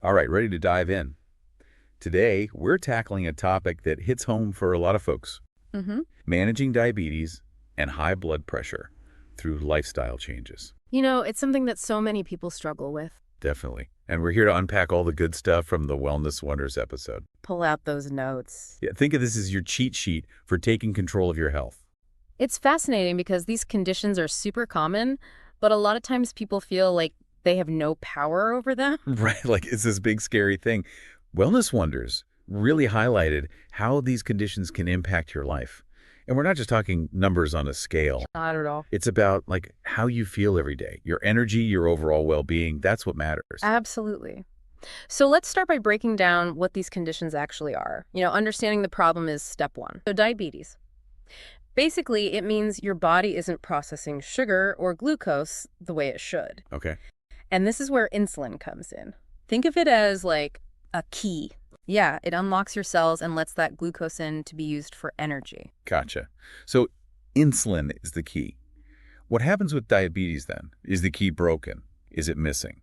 All right, ready to dive in. Today, we're tackling a topic that hits home for a lot of folks. Mm-hmm. Managing diabetes and high blood pressure through lifestyle changes. It's something that so many people struggle with. Definitely. And we're here to unpack all the good stuff from the Wellness Wonders episode. Pull out those notes. Yeah, think of this as your cheat sheet for taking control of your health. It's fascinating because these conditions are super common, but a lot of times people feel like they have no power over them. Right, like it's this big scary thing. Wellness Wonders really highlighted how these conditions can impact your life. And we're not just talking numbers on a scale. Not at all. It's about how you feel every day, your energy, your overall well-being. That's what matters. Absolutely. So let's start by breaking down what these conditions actually are. Understanding the problem is step one. So diabetes. Basically, it means your body isn't processing sugar or glucose the way it should. Okay. And this is where insulin comes in. Think of it as like a key. Yeah, it unlocks your cells and lets that glucose in to be used for energy. Gotcha. So insulin is the key. What happens with diabetes then? Is the key broken? Is it missing?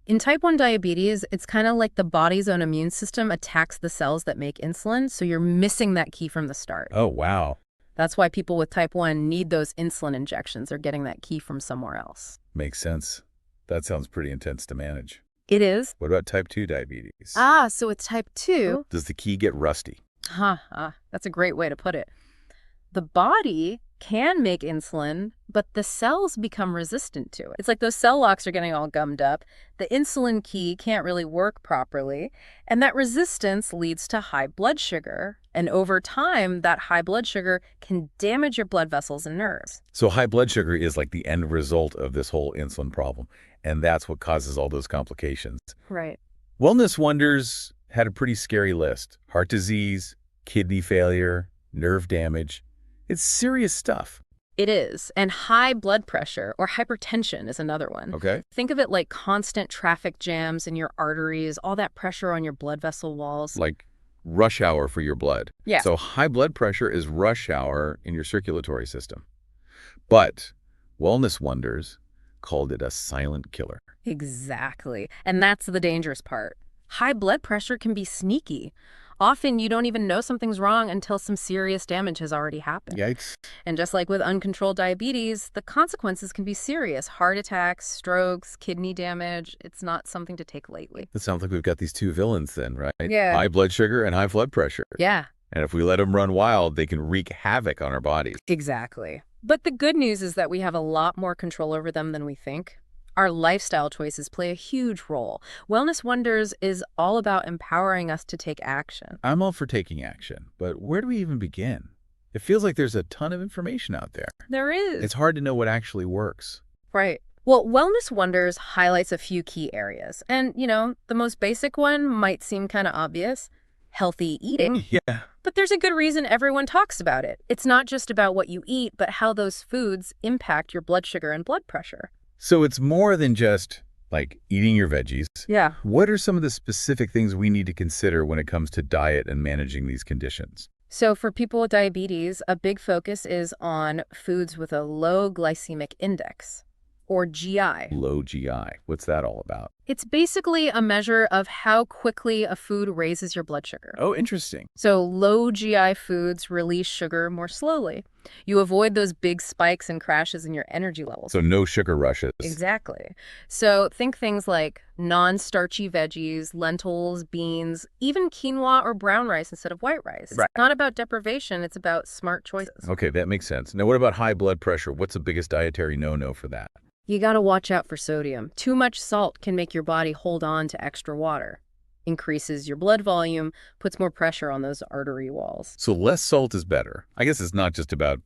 In type 1 diabetes, it's kind of like the body's own immune system attacks the cells that make insulin, so you're missing that key from the start. Oh, wow. That's why people with type 1 need those insulin injections. They're getting that key from somewhere else. Makes sense. That sounds pretty intense to manage. It is. What about type 2 diabetes? So it's type 2. Does the key get rusty? That's a great way to put it. The body can make insulin, but the cells become resistant to it. It's like those cell locks are getting all gummed up. The insulin key can't really work properly, and that resistance leads to high blood sugar. And over time, that high blood sugar can damage your blood vessels and nerves. So high blood sugar is like the end result of this whole insulin problem, and that's what causes all those complications. Right. Wellness Wonders had a pretty scary list. Heart disease, kidney failure, nerve damage. It's serious stuff. It is. And high blood pressure or hypertension is another one. Okay. Think of it like constant traffic jams in your arteries, all that pressure on your blood vessel walls. Like rush hour for your blood. Yeah. So high blood pressure is rush hour in your circulatory system. But Wellness Wonders called it a silent killer. Exactly. And that's the dangerous part. High blood pressure can be sneaky. Often you don't even know something's wrong until some serious damage has already happened. Yikes. And just like with uncontrolled diabetes, the consequences can be serious. Heart attacks, strokes, kidney damage. It's not something to take lightly. It sounds like we've got these two villains then, right? Yeah. High blood sugar and high blood pressure. Yeah. And if we let them run wild, they can wreak havoc on our bodies. Exactly. But the good news is that we have a lot more control over them than we think. Our lifestyle choices play a huge role. Wellness Wonders is all about empowering us to take action. I'm all for taking action, but where do we even begin? It feels like there's a ton of information out there. There is. It's hard to know what actually works. Right. Well, Wellness Wonders highlights a few key areas. And, the most basic one might seem kind of obvious. Healthy eating. Yeah. But there's a good reason everyone talks about it. It's not just about what you eat, but how those foods impact your blood sugar and blood pressure. So it's more than just like eating your veggies. Yeah. What are some of the specific things we need to consider when it comes to diet and managing these conditions? So for people with diabetes, a big focus is on foods with a low glycemic index, or GI. Low GI. What's that all about? It's basically a measure of how quickly a food raises your blood sugar. Oh, interesting. So low GI foods release sugar more slowly. You avoid those big spikes and crashes in your energy levels. So no sugar rushes. Exactly. So think things like non-starchy veggies, lentils, beans, even quinoa or brown rice instead of white rice. Right. It's not about deprivation, it's about smart choices. Okay, that makes sense. Now, what about high blood pressure? What's the biggest dietary no-no for that? You gotta watch out for sodium. Too much salt can make your body hold on to extra water. Increases your blood volume, puts more pressure on those artery walls. So less salt is better. I guess it's not just about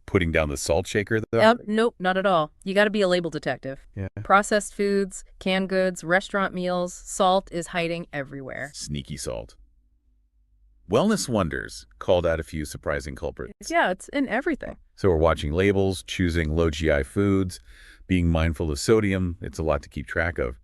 putting down the salt shaker though. Nope, not at all. You gotta be a label detective. Yeah. Processed foods, canned goods, restaurant meals, salt is hiding everywhere. Sneaky salt. Wellness Wonders called out a few surprising culprits. Yeah, it's in everything. So we're watching labels, choosing low GI foods, being mindful of sodium. It's a lot to keep track of.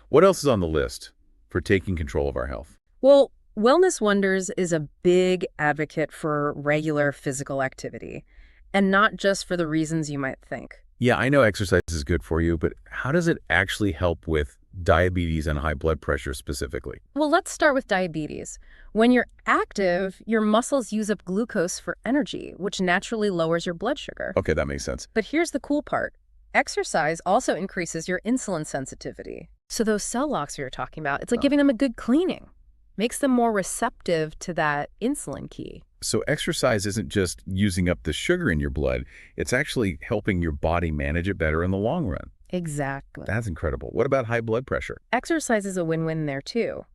What else is on the list for taking control of our health? Well, Wellness Wonders is a big advocate for regular physical activity, and not just for the reasons you might think. Yeah, I know exercise is good for you, but how does it actually help with diabetes and high blood pressure specifically? Well, let's start with diabetes. When you're active, your muscles use up glucose for energy, which naturally lowers your blood sugar. Okay, that makes sense. But here's the cool part. Exercise also increases your insulin sensitivity. So those cell locks we were talking about, it's like giving them a good cleaning. Makes them more receptive to that insulin key. So exercise isn't just using up the sugar in your blood, it's actually helping your body manage it better in the long run. Exactly. That's incredible. What about high blood pressure? Exercise is a win-win there too.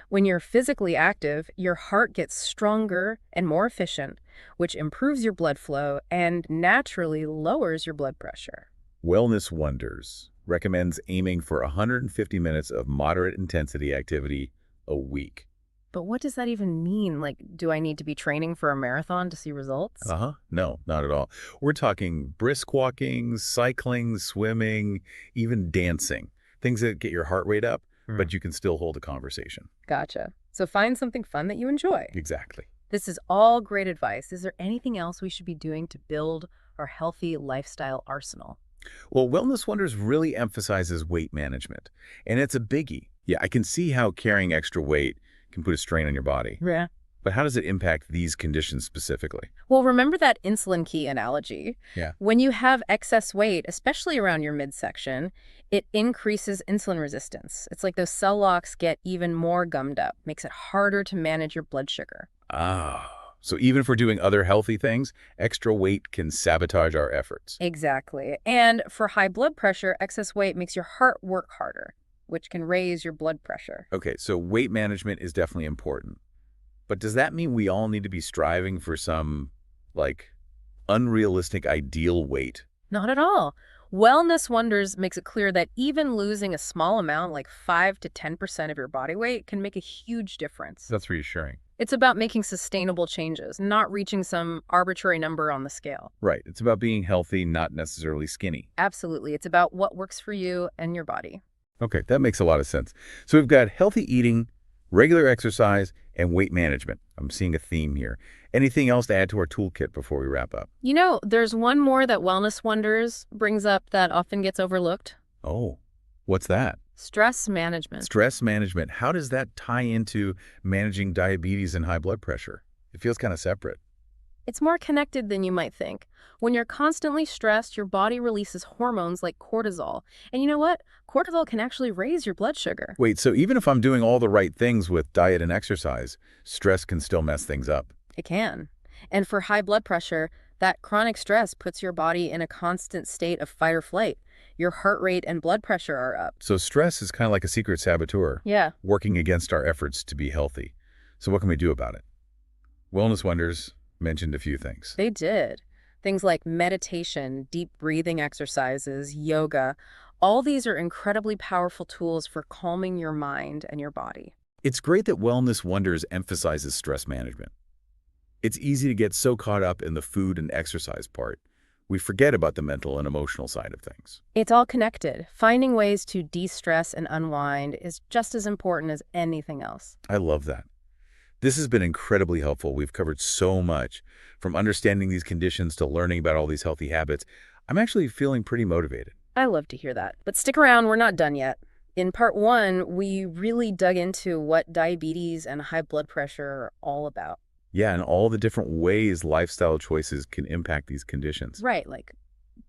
When you're physically active, your heart gets stronger and more efficient, which improves your blood flow and naturally lowers your blood pressure. Wellness Wonders recommends aiming for 150 minutes of moderate intensity activity a week. But what does that even mean? Like, do I need to be training for a marathon to see results? No, not at all. We're talking brisk walking, cycling, swimming, even dancing. Things that get your heart rate up, but you can still hold a conversation. Gotcha. So find something fun that you enjoy. Exactly. This is all great advice. Is there anything else we should be doing to build our healthy lifestyle arsenal? Well, Wellness Wonders really emphasizes weight management, and it's a biggie. Yeah, I can see how carrying extra weight can put a strain on your body. Yeah. But how does it impact these conditions specifically? Well, remember that insulin key analogy? Yeah. When you have excess weight, especially around your midsection, it increases insulin resistance. It's like those cell locks get even more gummed up, makes it harder to manage your blood sugar. So even if we're doing other healthy things, extra weight can sabotage our efforts. Exactly. And for high blood pressure, excess weight makes your heart work harder, which can raise your blood pressure. Okay, so weight management is definitely important. But does that mean we all need to be striving for some, like, unrealistic ideal weight? Not at all. Wellness Wonders makes it clear that even losing a small amount, like 5 to 10% of your body weight, can make a huge difference. That's reassuring. It's about making sustainable changes, not reaching some arbitrary number on the scale. Right. It's about being healthy, not necessarily skinny. Absolutely. It's about what works for you and your body. Okay, that makes a lot of sense. So we've got healthy eating, regular exercise, and weight management. I'm seeing a theme here. Anything else to add to our toolkit before we wrap up? You know, there's one more that Wellness Wonders brings up that often gets overlooked. Oh, what's that? Stress management. Stress management. How does that tie into managing diabetes and high blood pressure? It feels kind of separate. It's more connected than you might think. When you're constantly stressed, your body releases hormones like cortisol. And you know what? Cortisol can actually raise your blood sugar. Wait, so even if I'm doing all the right things with diet and exercise, stress can still mess things up? It can. And for high blood pressure, that chronic stress puts your body in a constant state of fight or flight. Your heart rate and blood pressure are up. So stress is kind of like a secret saboteur, Yeah. working against our efforts to be healthy. So what can we do about it? Wellness Wonders mentioned a few things. They did. Things like meditation, deep breathing exercises, yoga, all these are incredibly powerful tools for calming your mind and your body. It's great that Wellness Wonders emphasizes stress management. It's easy to get so caught up in the food and exercise part, we forget about the mental and emotional side of things. It's all connected. Finding ways to de-stress and unwind is just as important as anything else. I love that. This has been incredibly helpful. We've covered so much, from understanding these conditions to learning about all these healthy habits. I'm actually feeling pretty motivated. I love to hear that. But stick around, we're not done yet. In part 1, we really dug into what diabetes and high blood pressure are all about. Yeah, and all the different ways lifestyle choices can impact these conditions. Right, like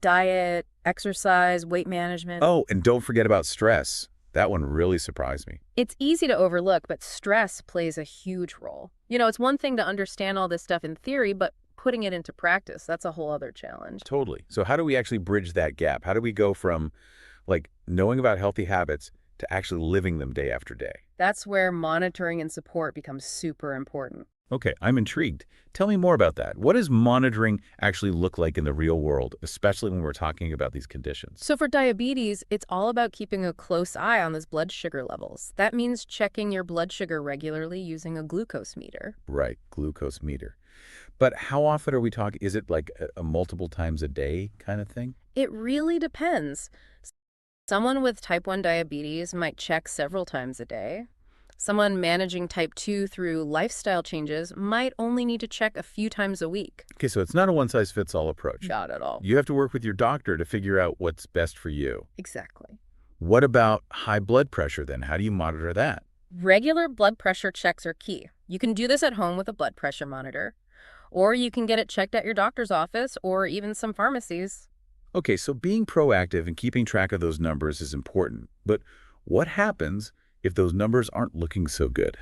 diet, exercise, weight management. Oh, and don't forget about stress. That one really surprised me. It's easy to overlook, but stress plays a huge role. You know, it's one thing to understand all this stuff in theory, but putting it into practice, that's a whole other challenge. Totally. So how do we actually bridge that gap? How do we go from, like, knowing about healthy habits to actually living them day after day? That's where monitoring and support becomes super important. Okay, I'm intrigued. Tell me more about that. What does monitoring actually look like in the real world, especially when we're talking about these conditions? So for diabetes, it's all about keeping a close eye on those blood sugar levels. That means checking your blood sugar regularly using a glucose meter. Right, glucose meter. But how often are we talking? Is it like a multiple times a day kind of thing? It really depends. Someone with type 1 diabetes might check several times a day. Someone managing type 2 through lifestyle changes might only need to check a few times a week. Okay, so it's not a one-size-fits-all approach. Not at all. You have to work with your doctor to figure out what's best for you. Exactly. What about high blood pressure then? How do you monitor that? Regular blood pressure checks are key. You can do this at home with a blood pressure monitor, or you can get it checked at your doctor's office or even some pharmacies. Okay, so being proactive and keeping track of those numbers is important. But what happens if those numbers aren't looking so good?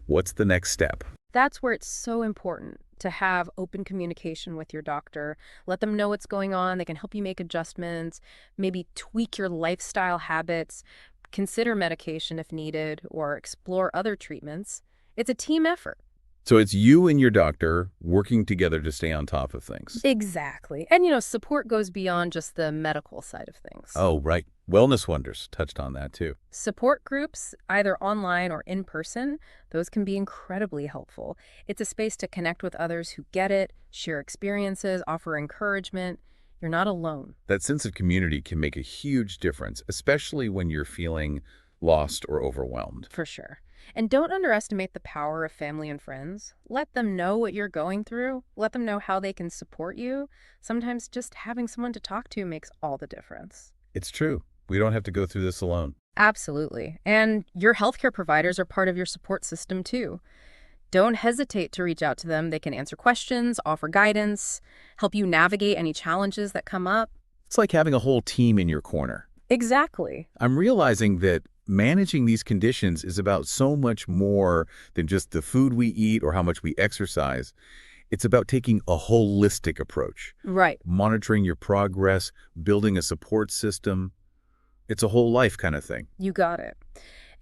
What's the next step? That's where it's so important to have open communication with your doctor. Let them know what's going on. They can help you make adjustments, maybe tweak your lifestyle habits, consider medication if needed, or explore other treatments. It's a team effort. So it's you and your doctor working together to stay on top of things. Exactly. And, support goes beyond just the medical side of things. Oh, right. Wellness Wonders touched on that too. Support groups, either online or in person, those can be incredibly helpful. It's a space to connect with others who get it, share experiences, offer encouragement. You're not alone. That sense of community can make a huge difference, especially when you're feeling lost or overwhelmed. For sure. And don't underestimate the power of family and friends. Let them know what you're going through. Let them know how they can support you. Sometimes just having someone to talk to makes all the difference. It's true. We don't have to go through this alone. Absolutely. And your healthcare providers are part of your support system too. Don't hesitate to reach out to them. They can answer questions, offer guidance, help you navigate any challenges that come up. It's like having a whole team in your corner. Exactly. I'm realizing that managing these conditions is about so much more than just the food we eat or how much we exercise. It's about taking a holistic approach, Right. monitoring your progress, building a support system. It's a whole life kind of thing. You got it.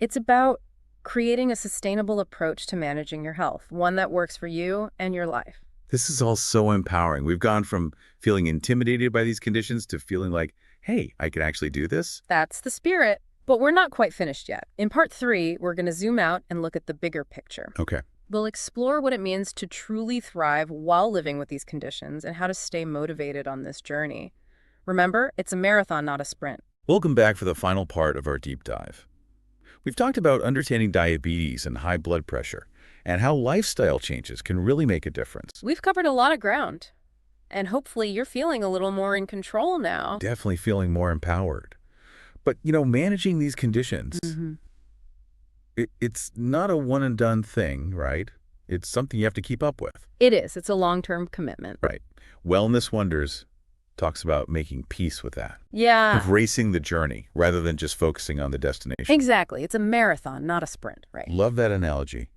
It's about creating a sustainable approach to managing your health, one that works for you and your life. This is all so empowering. We've gone from feeling intimidated by these conditions to feeling like, hey, I can actually do this. That's the spirit. But we're not quite finished yet. In part 3, we're going to zoom out and look at the bigger picture. Okay. We'll explore what it means to truly thrive while living with these conditions and how to stay motivated on this journey. Remember, it's a marathon, not a sprint. Welcome back for the final part of our deep dive. We've talked about understanding diabetes and high blood pressure and how lifestyle changes can really make a difference. We've covered a lot of ground, and hopefully you're feeling a little more in control now. Definitely feeling more empowered. But, managing these conditions, it's not a one-and-done thing, right? It's something you have to keep up with. It is. It's a long-term commitment. Right. Wellness Wonders talks about making peace with that. Yeah, Embracing the journey rather than just focusing on the destination. exactly. It's a marathon, not a sprint, right? Love that analogy.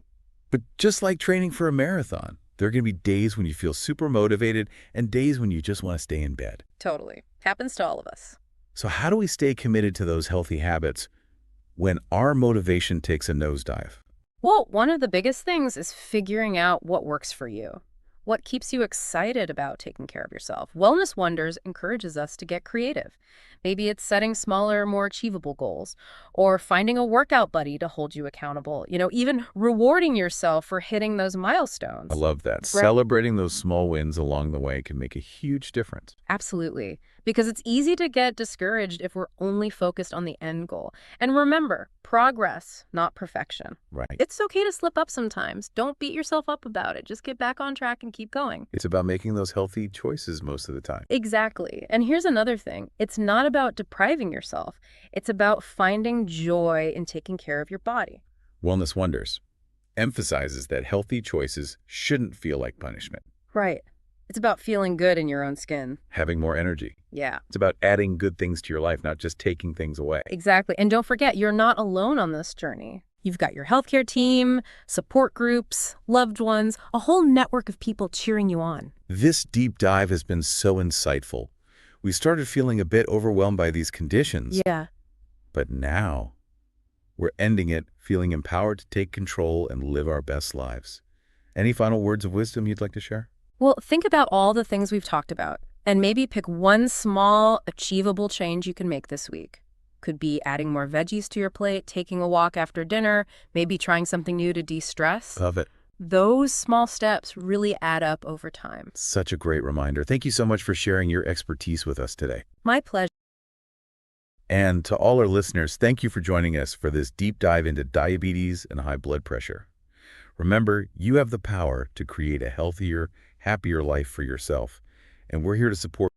But just like training for a marathon, there are going to be days when you feel super motivated and days when you just want to stay in bed. Totally. Happens to all of us. So how do we stay committed to those healthy habits when our motivation takes a nosedive? Well, one of the biggest things is figuring out what works for you. What keeps you excited about taking care of yourself? Wellness Wonders encourages us to get creative. Maybe it's setting smaller, more achievable goals, or finding a workout buddy to hold you accountable. Even rewarding yourself for hitting those milestones. I love that. Celebrating those small wins along the way can make a huge difference. Absolutely. Because it's easy to get discouraged if we're only focused on the end goal. And remember, progress, not perfection. Right. It's okay to slip up sometimes. Don't beat yourself up about it. Just get back on track and keep going. It's about making those healthy choices most of the time. Exactly. And here's another thing. It's not about depriving yourself. It's about finding joy in taking care of your body. Wellness Wonders emphasizes that healthy choices shouldn't feel like punishment. Right. It's about feeling good in your own skin. Having more energy. Yeah, It's about adding good things to your life, not just taking things away. exactly. And don't forget, you're not alone on this journey. You've got your healthcare team, support groups, loved ones, a whole network of people cheering you on. This deep dive has been so insightful. We started feeling a bit overwhelmed by these conditions, Yeah. but now we're ending it feeling empowered to take control and live our best lives. Any final words of wisdom you'd like to share? Well, think about all the things we've talked about and maybe pick one small, achievable change you can make this week. Could be adding more veggies to your plate, taking a walk after dinner, maybe trying something new to de-stress. Love it. Those small steps really add up over time. Such a great reminder. Thank you so much for sharing your expertise with us today. My pleasure. And to all our listeners, thank you for joining us for this deep dive into diabetes and high blood pressure. Remember, you have the power to create a healthier, happier life for yourself, and we're here to support